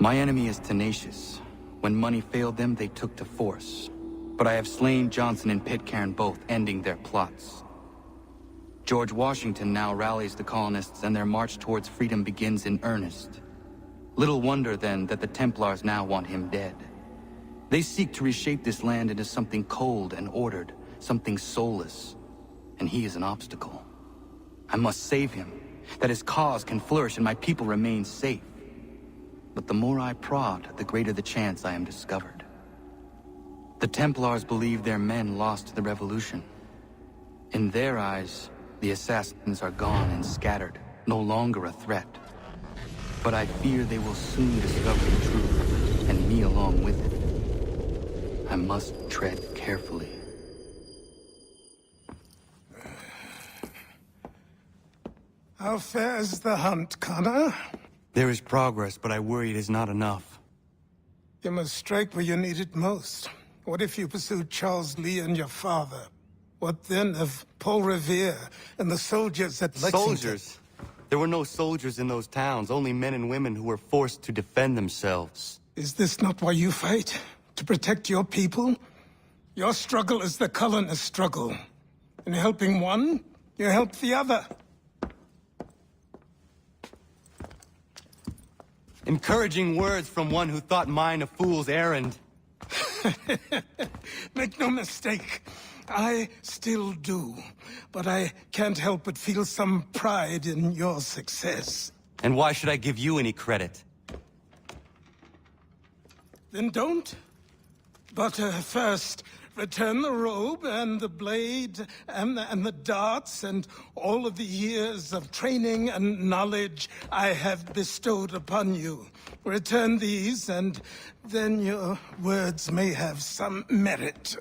My enemy is tenacious. When money failed them, they took to force. But I have slain Johnson and Pitcairn both, ending their plots. George Washington now rallies the colonists and their march towards freedom begins in earnest. Little wonder, then, that the Templars now want him dead. They seek to reshape this land into something cold and ordered, something soulless. And he is an obstacle. I must save him, that his cause can flourish and my people remain safe. But the more I prod, the greater the chance I am discovered. The Templars believe their men lost the revolution. In their eyes, the assassins are gone and scattered, no longer a threat. But I fear they will soon discover the truth, and me along with it. I must tread carefully. How fares the hunt, Connor? There is progress, but I worry it is not enough. You must strike where you need it most. What if you pursued Charles Lee and your father? What then of Paul Revere and the soldiers at Lexington? Soldiers? There were no soldiers in those towns, only men and women who were forced to defend themselves. Is this not why you fight? To protect your people? Your struggle is the colonist struggle. In helping one, you help the other. Encouraging words from one who thought mine a fool's errand. Make no mistake. I still do. But I can't help but feel some pride in your success. And why should I give you any credit? Then don't. But first, return the robe and the blade and the darts and all of the years of training and knowledge I have bestowed upon you. Return these, and then your words may have some merit.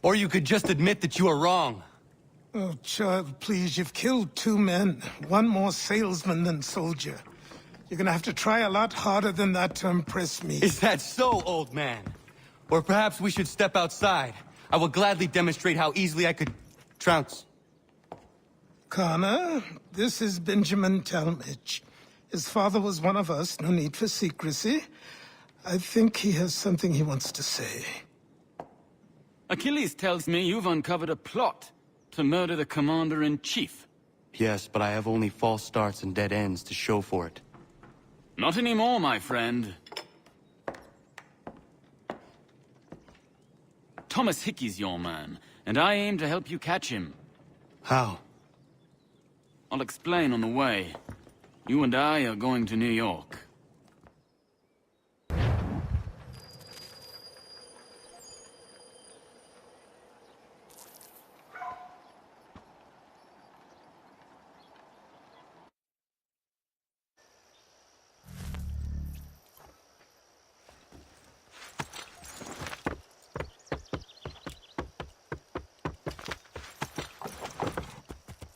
Or you could just admit that you are wrong. Oh, child, please, you've killed 2 men. One more salesman than soldier. You're gonna have to try a lot harder than that to impress me. Is that so, old man? Or perhaps we should step outside. I will gladly demonstrate how easily I could trounce. Connor, this is Benjamin Talmadge. His father was one of us, no need for secrecy. I think he has something he wants to say. Achilles tells me you've uncovered a plot to murder the Commander-in-Chief. Yes, but I have only false starts and dead ends to show for it. Not anymore, my friend. Thomas Hickey's your man, and I aim to help you catch him. How? I'll explain on the way. You and I are going to New York.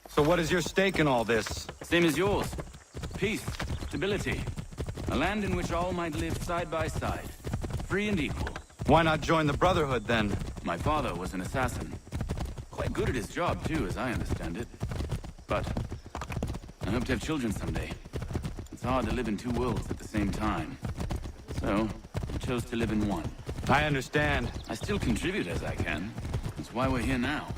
So what is your stake in all this? Same as yours. Peace, stability. A land in which all might live side by side. Free and equal. Why not join the Brotherhood, then? My father was an assassin. Quite good at his job, too, as I understand it. But I hope to have children someday. It's hard to live in 2 worlds at the same time. So, I chose to live in one. I understand. I still contribute as I can. That's why we're here now.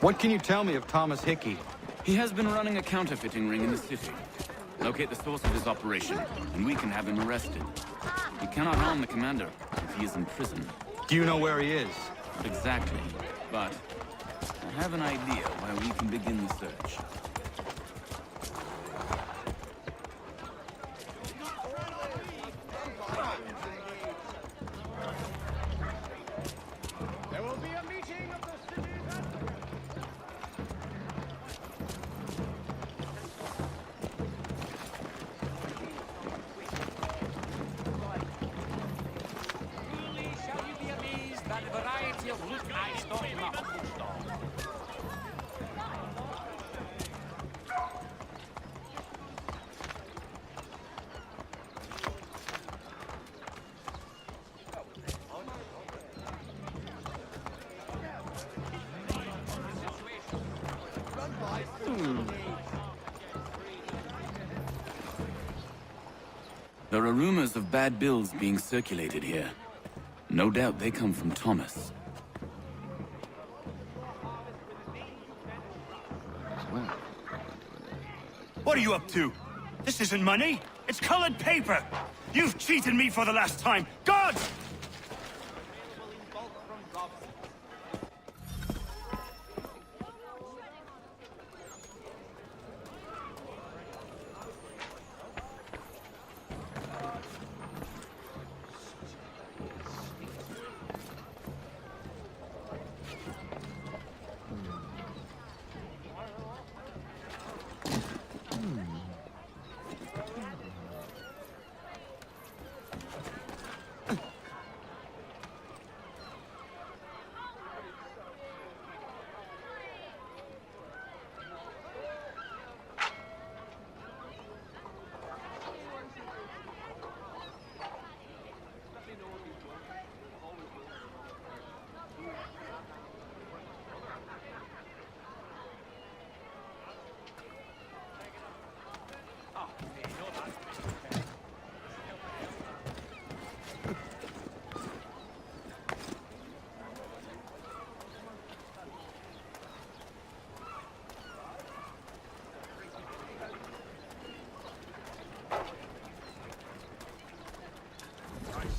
What can you tell me of Thomas Hickey? He has been running a counterfeiting ring in the city. Locate the source of his operation, and we can have him arrested. You cannot harm the commander if he is in prison. Do you know where he is? Not exactly, but I have an idea where we can begin the search. There are rumors of bad bills being circulated here. No doubt they come from Thomas. What are you up to? This isn't money. It's colored paper. You've cheated me for the last time. Gods!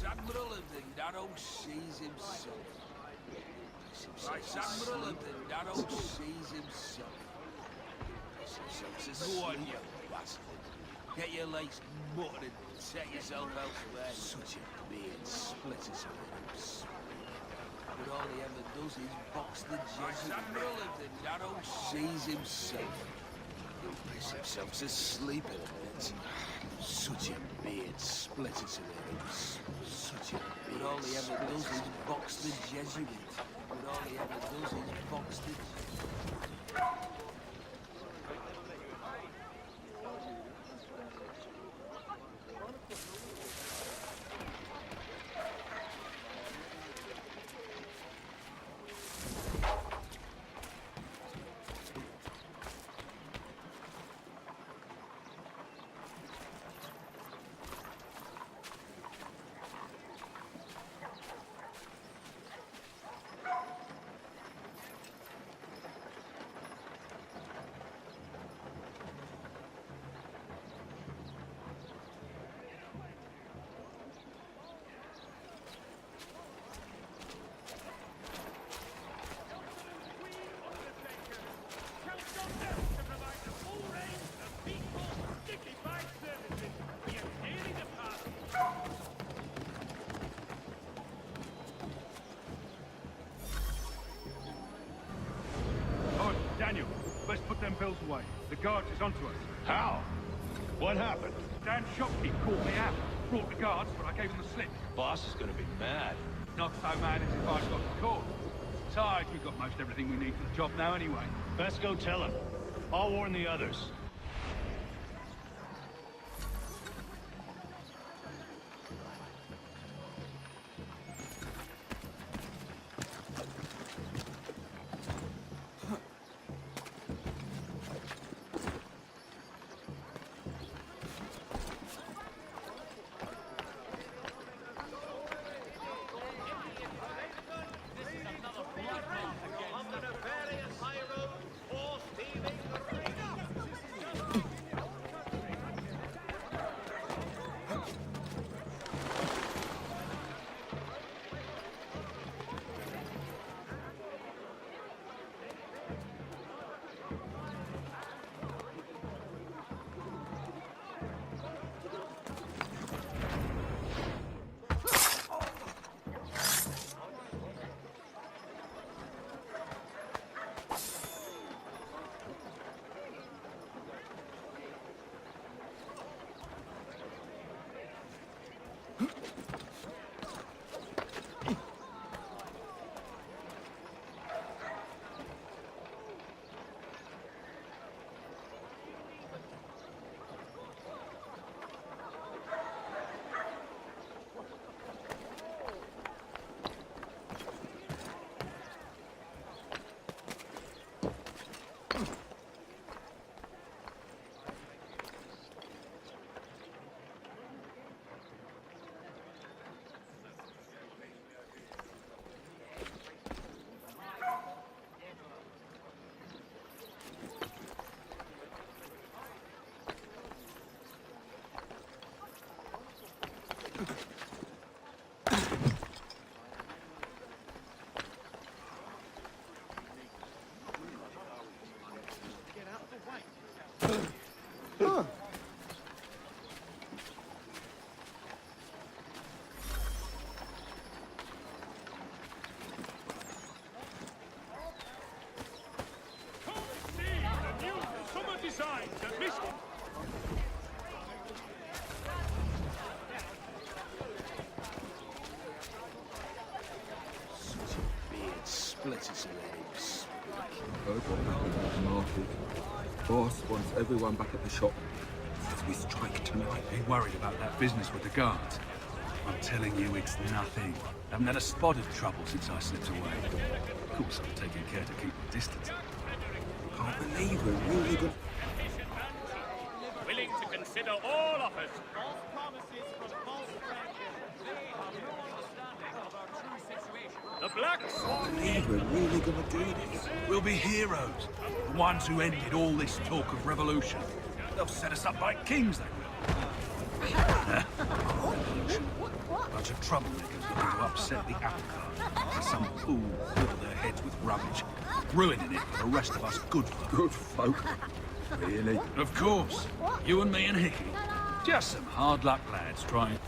Admiral and the Darrow sees himself. Admiral and the Darrow sees himself. Go on, you bastard. Get your legs muttered and set yourself elsewhere. Such a beard splitters of lips. But all he ever does is box the Jesuit. Admiral and the Darrow sees himself. He'll piss himself to sleep in a bit. Such a beard splitters of lips. Such a beard. But all he ever does is box the Jesuit. But all he ever does is box the Jesuit. Daniel, let's put them bills away. The guards is onto us. How? What happened? Dan shopkeep called me out. Brought the guards, but I gave him the slip. Boss is gonna be mad. Not so mad as if I got the call. Besides, we've got most everything we need for the job now anyway. Best go tell him. I'll warn the others. Heard what happened at the market. Boss wants everyone back at the shop. Says we strike tonight. Be worried about that business with the guards. I'm telling you, it's nothing. Haven't had a spot of trouble since I slipped away. Of course, I'm taking care to keep my distance. Can't believe we're really good. Willing to consider all offers. The Black Swan. Believe we're really gonna do this. We'll be heroes. The ones who ended all this talk of revolution. They'll set us up like kings, they will. Revolution. Bunch of troublemakers looking to upset the apple cart. And some fool fill their heads with rubbish, ruining it for the rest of us good folk. Good folk. Really? Of course. You and me and Hickey. Just some hard luck lads trying...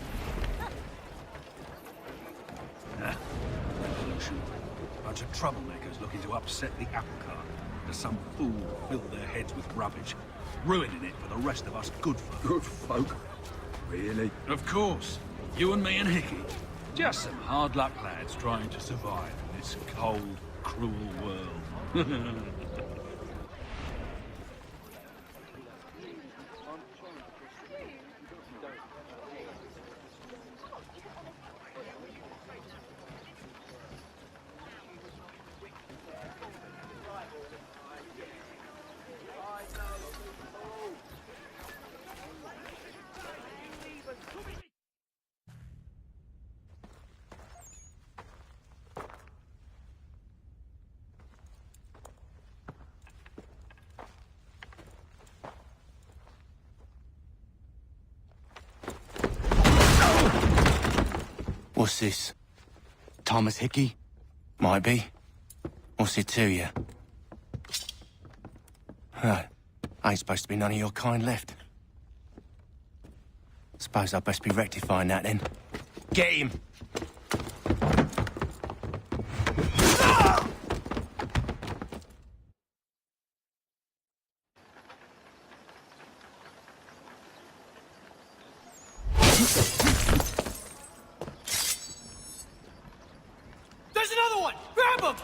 Revolution. Bunch of troublemakers looking to upset the apple cart. And some fool fill their heads with rubbish, ruining it for the rest of us good folk. Good folk. Really? Of course. You and me and Hickey. Just some hard luck lads trying to survive in this cold, cruel world. What's this? Thomas Hickey? Might be. What's it to you? Right. Ain't supposed to be none of your kind left. Suppose I'd best be rectifying that then. Get him! There's another one! Grab him!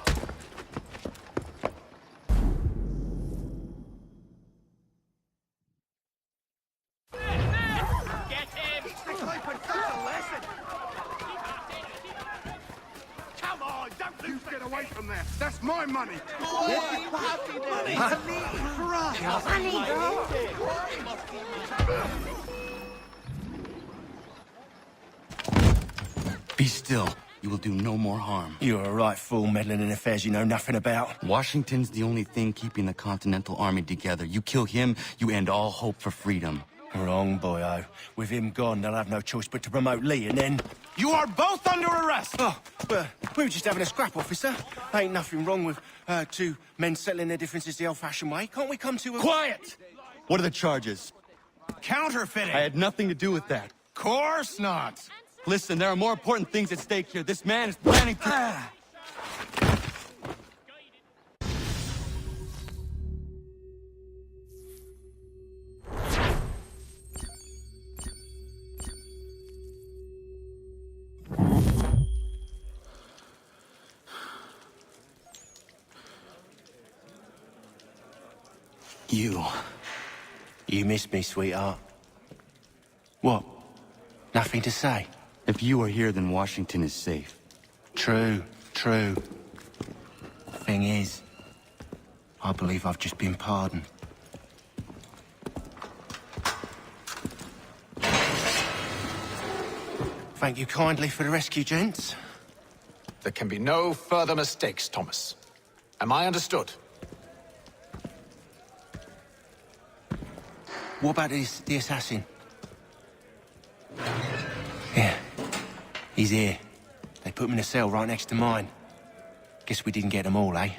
Get him! Come on, don't lose Get away from there. That's my money. Be still. You will do no more harm. You're a right fool meddling in affairs you know nothing about. Washington's the only thing keeping the Continental Army together. You kill him, you end all hope for freedom. Wrong, boyo. With him gone, they'll have no choice but to promote Lee, and then... You are both under arrest! Oh, but we were just having a scrap, officer. Ain't nothing wrong with two men settling their differences the old-fashioned way. Can't we come to a... Quiet! What are the charges? Counterfeiting! I had nothing to do with that. Course not! Listen, there are more important things at stake here. This man is planning to... You missed me, sweetheart. What? Nothing to say? If you are here, then Washington is safe. True. Thing is, I believe I've just been pardoned. Thank you kindly for the rescue, gents. There can be no further mistakes, Thomas. Am I understood? What about the assassin? Yeah. He's here. They put him in a cell right next to mine. Guess we didn't get them all, eh?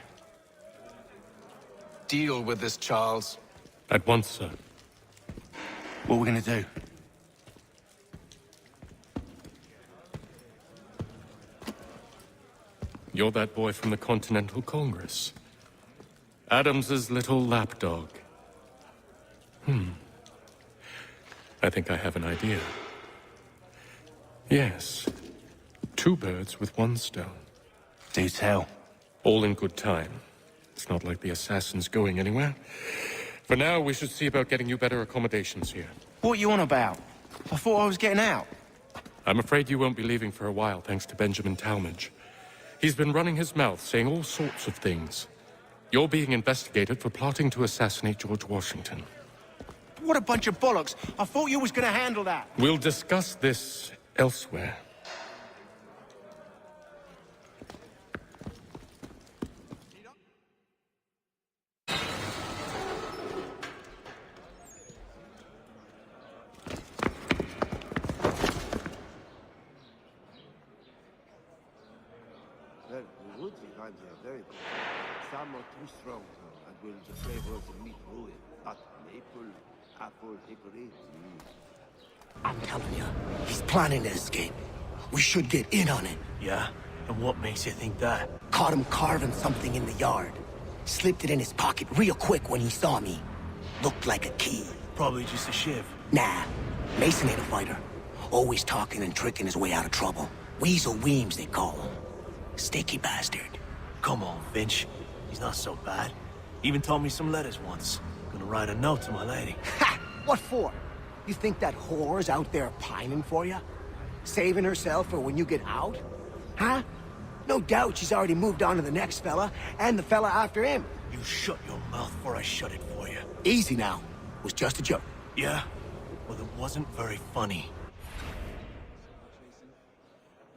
Deal with this, Charles. At once, sir. What are we gonna do? You're that boy from the Continental Congress. Adams's little lapdog. I think I have an idea. Yes. 2 birds with 1 stone. Do tell. All in good time. It's not like the assassin's going anywhere. For now, we should see about getting you better accommodations here. What you on about? I thought I was getting out. I'm afraid you won't be leaving for a while, thanks to Benjamin Talmadge. He's been running his mouth, saying all sorts of things. You're being investigated for plotting to assassinate George Washington. What a bunch of bollocks. I thought you was gonna handle that. We'll discuss this elsewhere. Well, the woods behind here are very good. Some are too strong, though, and will the flavor of the meat ruin. But maple, apple, hickory, I'm telling you, he's planning to escape. We should get in on it. Yeah? And what makes you think that? Caught him carving something in the yard. Slipped it in his pocket real quick when he saw me. Looked like a key. Probably just a shiv. Nah, Mason ain't a fighter. Always talking and tricking his way out of trouble. Weasel Weems, they call him. Sticky bastard. Come on, Finch. He's not so bad. Even taught me some letters once. Gonna write a note to my lady. Ha! What for? You think that whore's out there pining for you? Saving herself for when you get out? Huh? No doubt she's already moved on to the next fella, and the fella after him. You shut your mouth before I shut it for you. Easy now. It was just a joke. Yeah? Well, it wasn't very funny.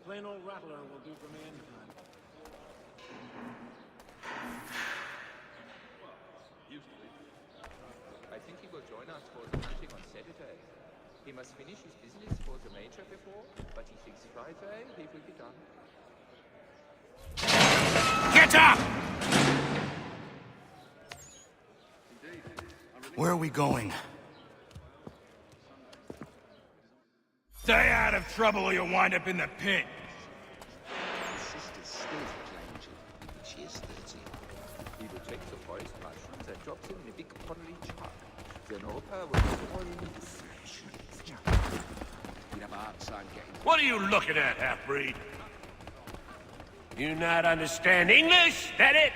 Plain old rattler will do for me anytime. I think he will join us for the hunting on Saturday. He must finish his business for the Major before, but he thinks Friday he will be done. Get up! Where are we going? Stay out of trouble or you'll wind up in the pit. His sister's still clean, but she is 30. He will take the forest mushrooms and drop them in a big pottery jar. Then Opa will pour in the fresh. He'd have a hard time getting... What are you looking at, half-breed? You not understand English? That it?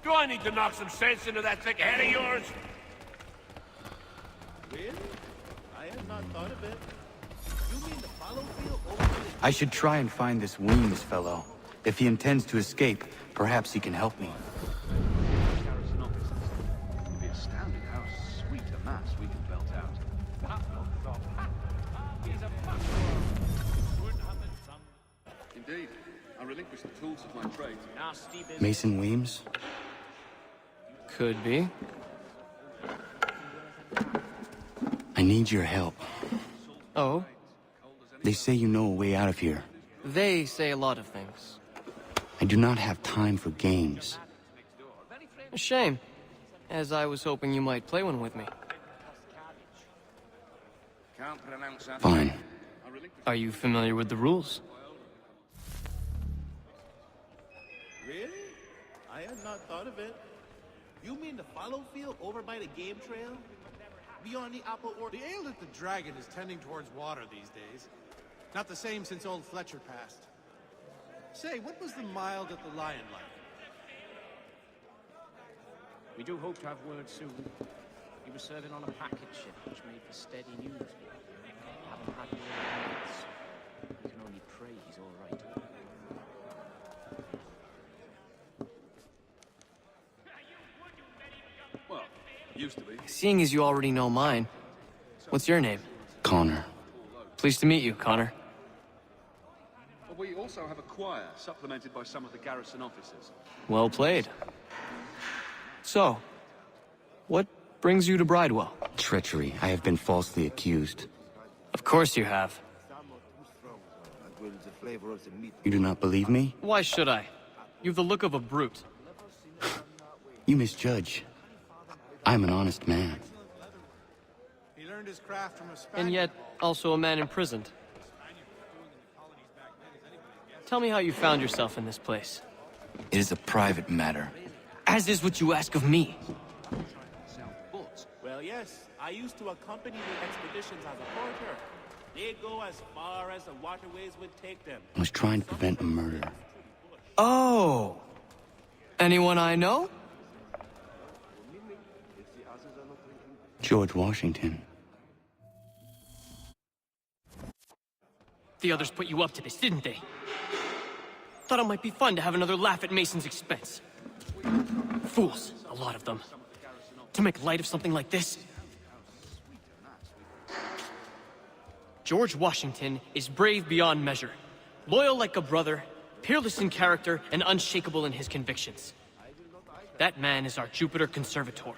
Do I need to knock some sense into that thick head of yours? Really? I had not thought of it. You mean the follow field over the... I should try and find this Weems fellow. If he intends to escape, perhaps he can help me. Garrison officers. You'd be astounded how sweet a mass we can belt out. He's a Indeed. I relinquish the tools of my trade. nasty business. Mason Weems? Could be. I need your help. Oh? They say you know a way out of here. They say a lot of things. I do not have time for games. A shame, as I was hoping you might play one with me. Can't pronounce that. Fine. Are you familiar with the rules? Really? I had not thought of it. You mean the follow field over by the game trail? Beyond the apple orchard? The ale at the Dragon is tending towards water these days. Not the same since old Fletcher passed. Say, what was the mild at the Lion like? We do hope to have word soon. He was serving on a packet ship, which made for steady news. Haven't had word yet. We can only pray he's all right. Well, used to be. Seeing as you already know mine, what's your name? Connor. Pleased to meet you, Connor. But we also have a choir, supplemented by some of the garrison officers. Well played. So, what brings you to Bridewell? Treachery. I have been falsely accused. Of course you have. You do not believe me? Why should I? You've the look of a brute. You misjudge. I'm an honest man. He learned his craft from a Spaniard. And yet, also a man imprisoned. Tell me how you found yourself in this place. It is a private matter. As is what you ask of me. Well, yes. I used to accompany the expeditions as a porter. They'd go as far as the waterways would take them. I was trying to prevent a murder. Oh! Anyone I know? George Washington. The others put you up to this, didn't they? Thought it might be fun to have another laugh at Mason's expense. Fools, a lot of them. To make light of something like this. George Washington is brave beyond measure, loyal like a brother, peerless in character, and unshakable in his convictions. That man is our Jupiter Conservator,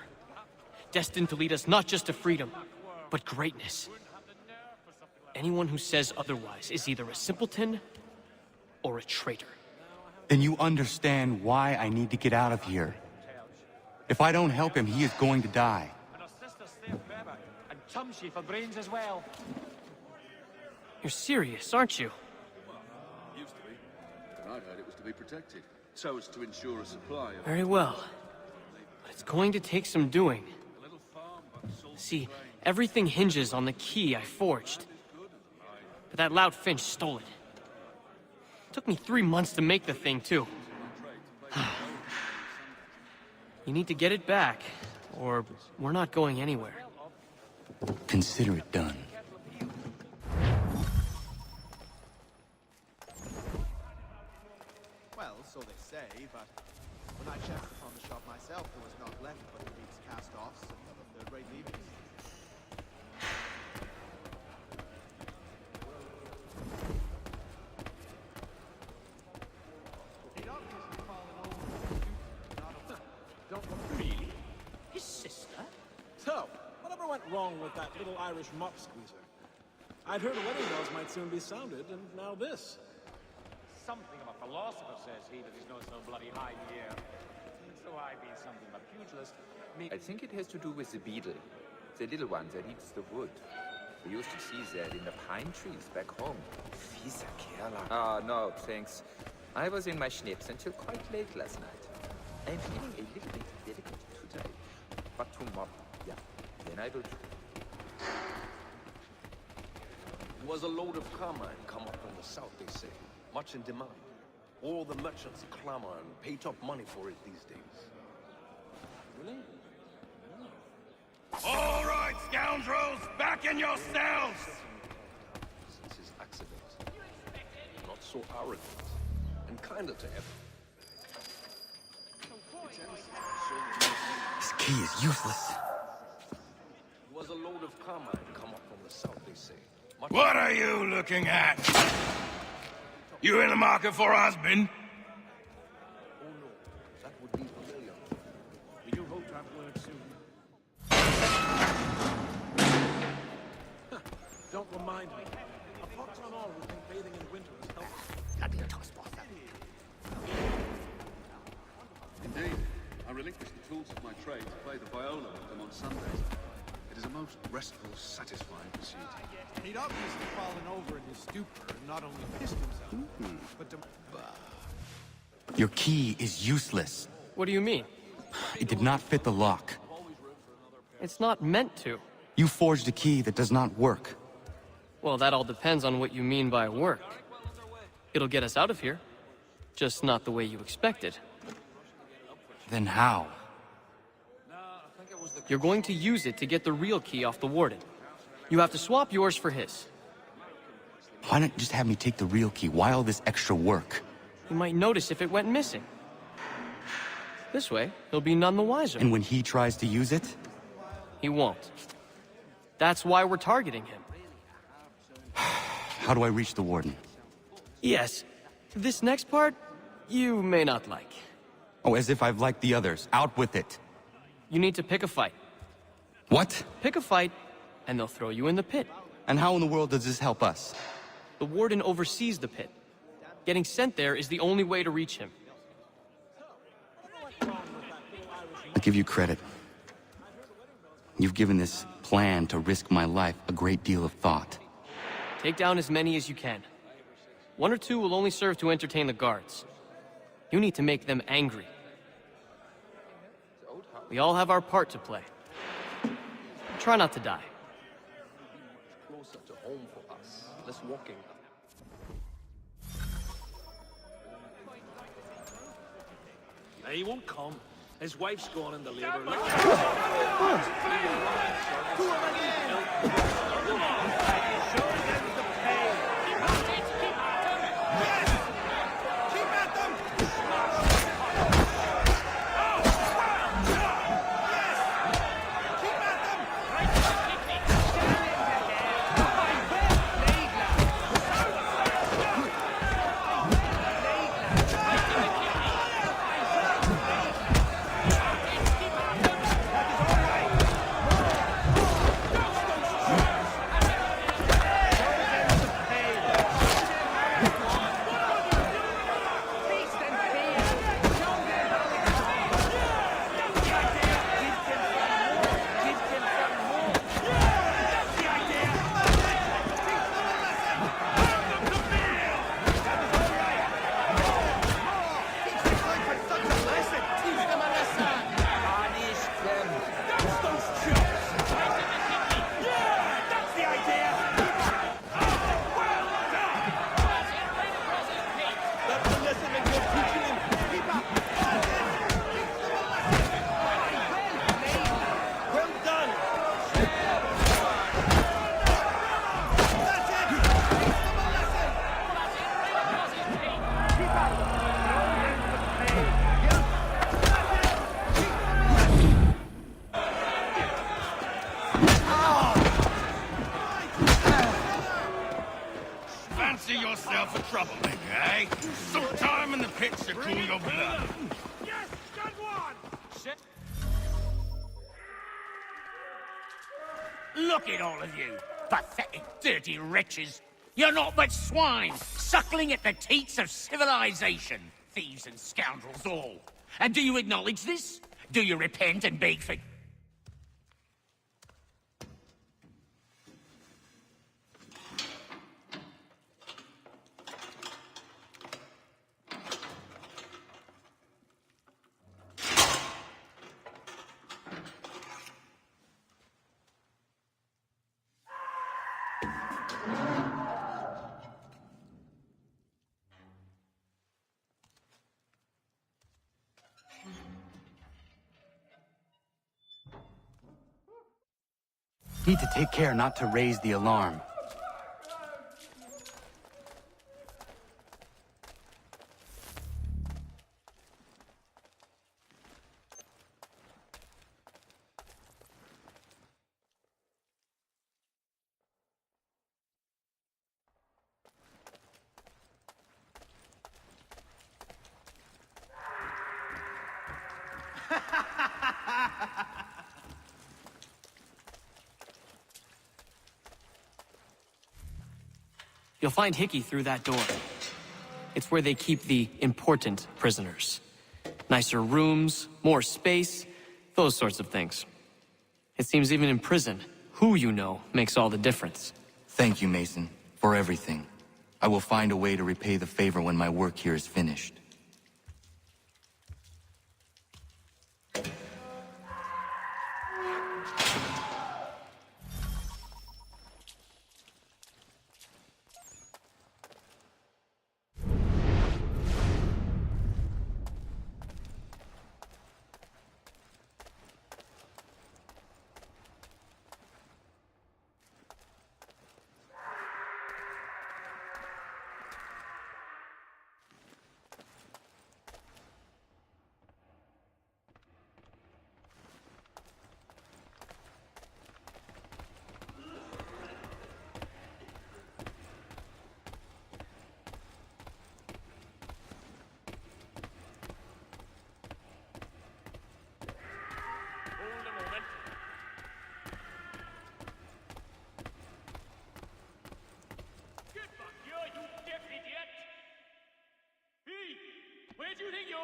destined to lead us not just to freedom, but greatness. Anyone who says otherwise is either a simpleton or a traitor. Then you understand why I need to get out of here. If I don't help him, he is going to die. And Tumshy for brains as well. You're serious, aren't you? Used to be. But I'd heard it was to be protected, so as to ensure a supply of... Very well. But it's going to take some doing. See, everything hinges on the key I forged. But that loud Finch stole it. Took me 3 months to make the thing, too. You need to get it back, or we're not going anywhere. Consider it done. Well, so they say, but when I chanced upon the shop myself, there was naught left but the meat's cast-offs and other third-rate leavings. Really? His sister? So, whatever went wrong with that little Irish mop squeezer? I'd heard wedding bells might soon be sounded, and now this. Something of a philosopher, says he, that is not so bloody high in the air. So I be something but pugilist. I think it has to do with the beetle. The little one that eats the wood. We used to see that in the pine trees back home. Fieser Kerl. Ah, no, thanks. I was in my schnips until quite late last night. I'm feeling a little bit delicate today. But tomorrow, yeah, then I will too. Was a load of carmine come up from the south, they say. Much in demand. All the merchants clamor and pay top money for it these days. Really? All right, scoundrels, back in your cells! Since his accident. Not so arrogant. And kinder to everyone. This key is useless. Was a load of carmine come up from the south, they say. What are you looking at? You in the market for a husband? Oh no, that would be familiar. We do hope to have word soon. Don't remind me. Apart from all who think bathing in winter is healthy. Indeed, I relinquish the tools of my trade to play the viola with them on Sundays. It is a most restful, satisfying pursuit. He'd obviously fallen over in his stupor and not only pissed himself, but to... Your key is useless. What do you mean? It did not fit the lock. It's not meant to. You forged a key that does not work. Well, that all depends on what you mean by work. It'll get us out of here. Just not the way you expected. Then how? You're going to use it to get the real key off the warden. You have to swap yours for his. Why not just have me take the real key? Why all this extra work? You might notice if it went missing. This way, he'll be none the wiser. And when he tries to use it? He won't. That's why we're targeting him. How do I reach the warden? Yes. This next part, you may not like. Oh, as if I've liked the others. Out with it. You need to pick a fight. What? Pick a fight, and they'll throw you in the pit. And how in the world does this help us? The warden oversees the pit. Getting sent there is the only way to reach him. I give you credit. You've given this plan to risk my life a great deal of thought. Take down as many as you can. 1 or 2 will only serve to entertain the guards. You need to make them angry. We all have our part to play. Try not to die. Closer to home for us. Less walking. He won't come. His wife's gone into labor. Fancy yourself a troublemaker, eh? Some time in the pits to cool your blood. Yes, got one! Shit. Look at all of you, pathetic, dirty wretches. You're not but swine, suckling at the teats of civilization. Thieves and scoundrels all. And do you acknowledge this? Do you repent and beg for... Need to take care not to raise the alarm. You'll find Hickey through that door. It's where they keep the important prisoners. Nicer rooms, more space, those sorts of things. It seems even in prison, who you know makes all the difference. Thank you, Mason, for everything. I will find a way to repay the favor when my work here is finished.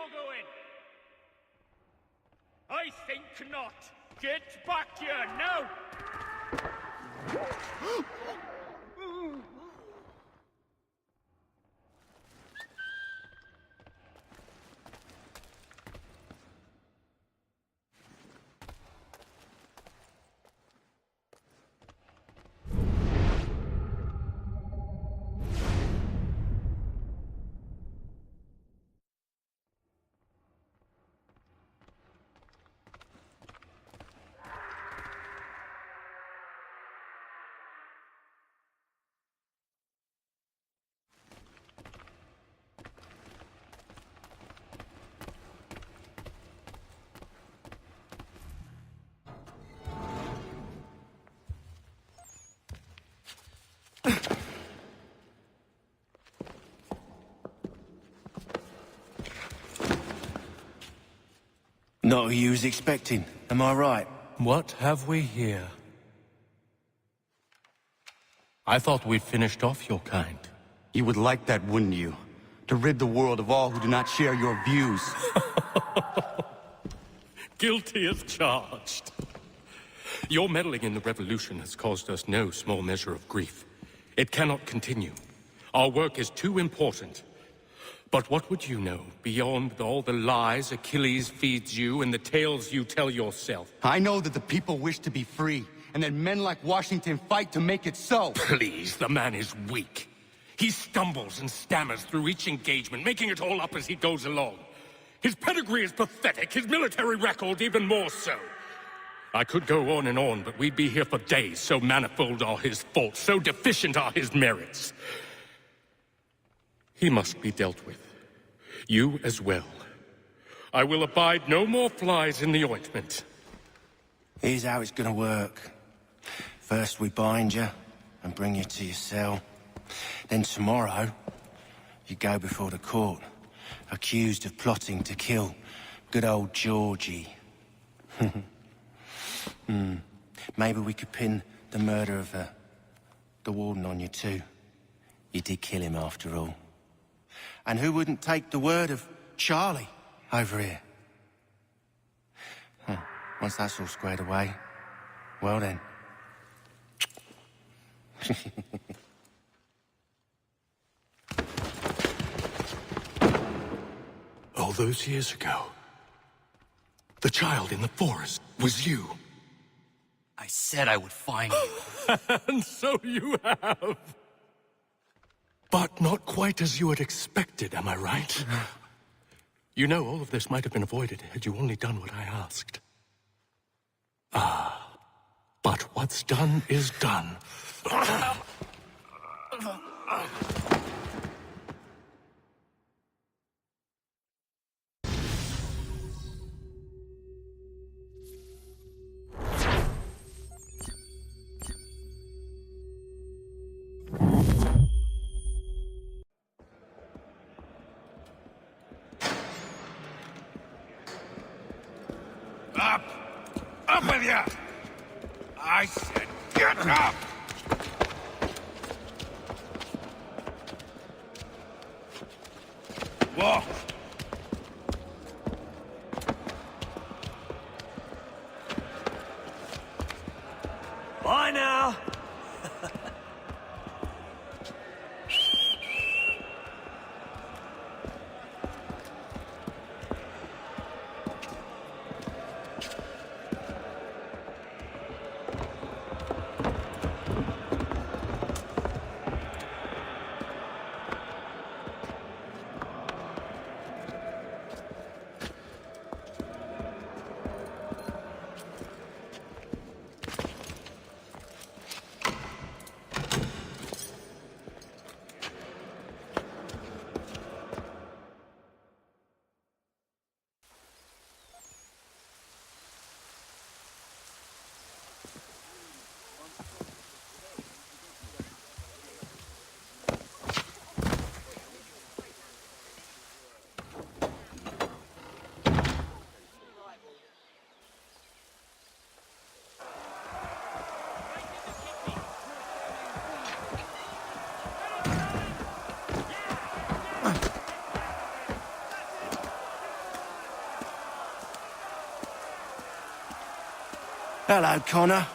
all go in? I think not. Get back here now! Not who you was expecting, am I right? What have we here? I thought we'd finished off your kind. You would like that, wouldn't you? To rid the world of all who do not share your views. Guilty as charged. Your meddling in the revolution has caused us no small measure of grief. It cannot continue. Our work is too important. But what would you know beyond all the lies Achilles feeds you and the tales you tell yourself? I know that the people wish to be free, and that men like Washington fight to make it so. Please, the man is weak. He stumbles and stammers through each engagement, making it all up as he goes along. His pedigree is pathetic, his military record even more so. I could go on, but we'd be here for days, so manifold are his faults, so deficient are his merits. He must be dealt with. You as well. I will abide no more flies in the ointment. Here's how it's gonna work. First we bind you and bring you to your cell. Then tomorrow, you go before the court, accused of plotting to kill good old Georgie. Maybe we could pin the murder of the warden on you too. You did kill him after all. And who wouldn't take the word of Charlie over here? Once that's all squared away, well then. All those years ago, the child in the forest was you. I said I would find you. And so you have. But not quite as you had expected, am I right? You know, all of this might have been avoided had you only done what I asked. But what's done is done. Up! Up with you! I said get up! Walk! Bye now! Hello, Connor.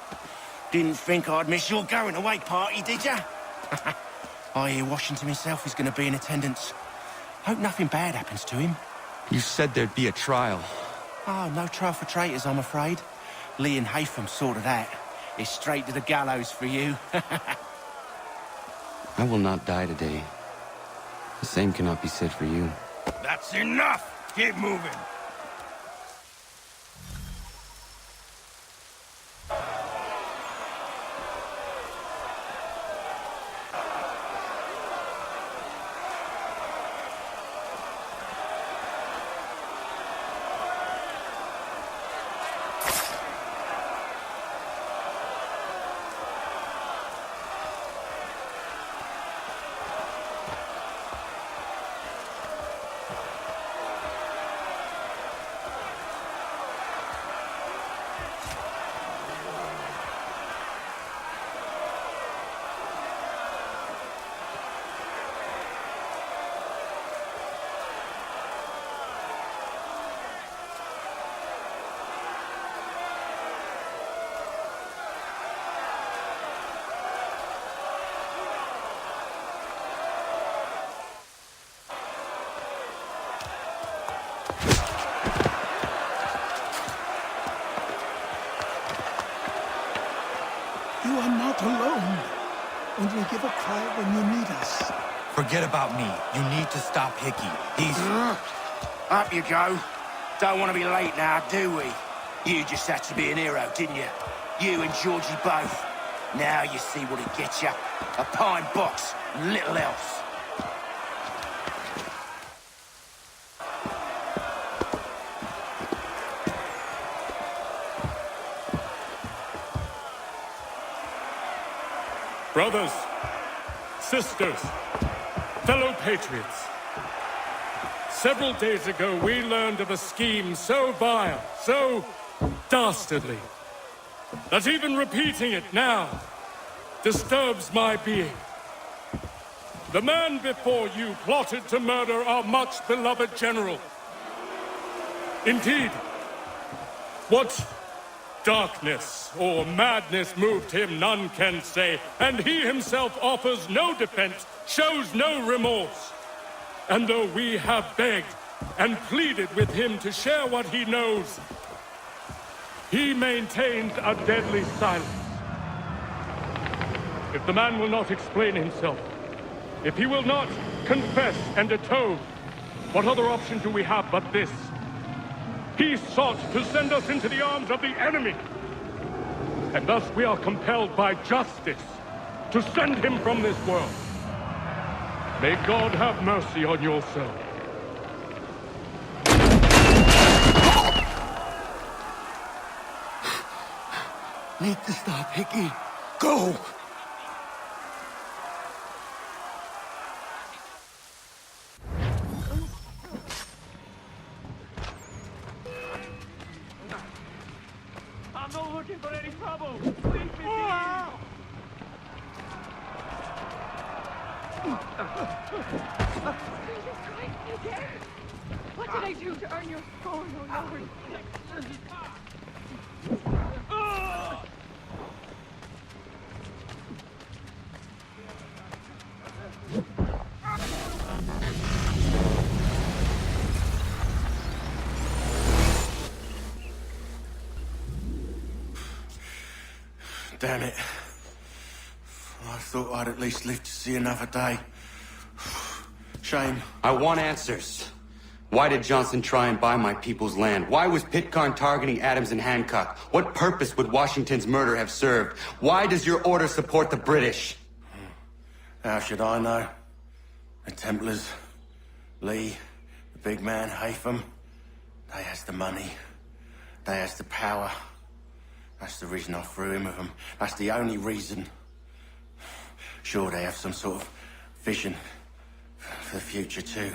Didn't think I'd miss your going-away party, did ya? I hear Washington himself is going to be in attendance. Hope nothing bad happens to him. You said there'd be a trial. Oh, no trial for traitors, I'm afraid. Lee and Haytham sorted that. It's straight to the gallows for you. I will not die today. The same cannot be said for you. That's enough! Keep moving! You are not alone. And we give a cry when you need us. Forget about me. You need to stop Hickey. He's... Up you go. Don't want to be late now, do we? You just had to be an hero, didn't you? You and Georgie both. Now you see what it gets you. A pine box, little else. Brothers, sisters, fellow patriots. Several days ago, we learned of a scheme so vile, so dastardly, that even repeating it now disturbs my being. The man before you plotted to murder our much-beloved general. Indeed, what darkness or madness moved him, none can say, and he himself offers no defense, shows no remorse. And though we have begged and pleaded with him to share what he knows, he maintains a deadly silence. If the man will not explain himself, if he will not confess and atone, what other option do we have but this? He sought to send us into the arms of the enemy. And thus we are compelled by justice to send him from this world. May God have mercy on your soul. Need to stop, Hickey. Go! I'm not looking for any trouble. Leave me be. Jesus Christ, again! What did I do to earn your scorn, oh Lord? Damn it. I thought I'd at least live to see another day. Shame. I want answers. Why did Johnson try and buy my people's land? Why was Pitcairn targeting Adams and Hancock? What purpose would Washington's murder have served? Why does your order support the British? How should I know? The Templars, Lee, the big man, Haytham, they has the money. They has the power. That's the reason I threw in with them. That's the only reason. Sure, they have some sort of vision for the future, too.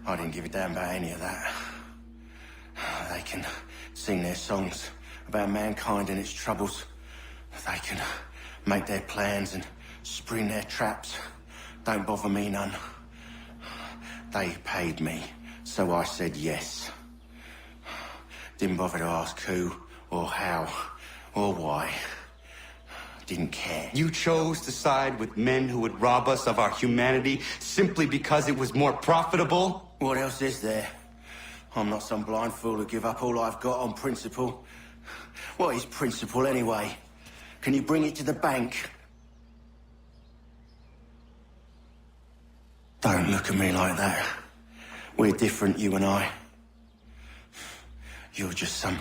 I didn't give a damn about any of that. They can sing their songs about mankind and its troubles. They can make their plans and spring their traps. Don't bother me none. They paid me, so I said yes. Didn't bother to ask who or how, or why. Didn't care. You chose to side with men who would rob us of our humanity simply because it was more profitable? What else is there? I'm not some blind fool to give up all I've got on principle. What is principle anyway? Can you bring it to the bank? Don't look at me like that. We're different, you and I. You're just some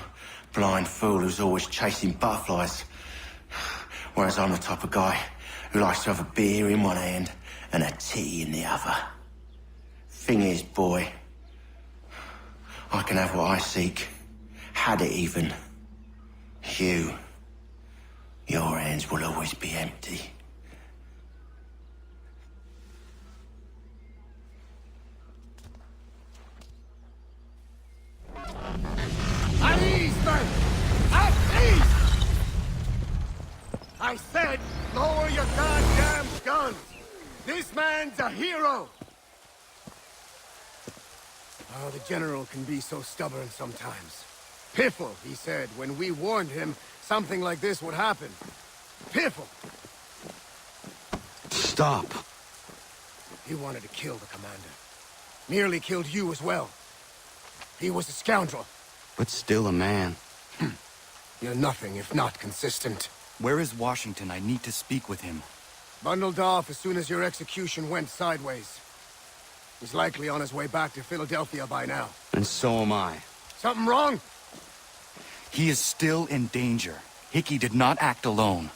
blind fool who's always chasing butterflies. Whereas I'm the type of guy who likes to have a beer in one hand and a tea in the other. Thing is, boy, I can have what I seek. Had it even. Your hands will always be empty. At ease, men! At ease! I said, lower your goddamn guns! This man's a hero! Oh, the General can be so stubborn sometimes. Piffle, he said, when we warned him something like this would happen. Piffle! Stop. He wanted to kill the commander. Nearly killed you as well. He was a scoundrel. But still a man. You're nothing if not consistent. Where is Washington? I need to speak with him. Bundled off as soon as your execution went sideways. He's likely on his way back to Philadelphia by now. And so am I. Something wrong? He is still in danger. Hickey did not act alone.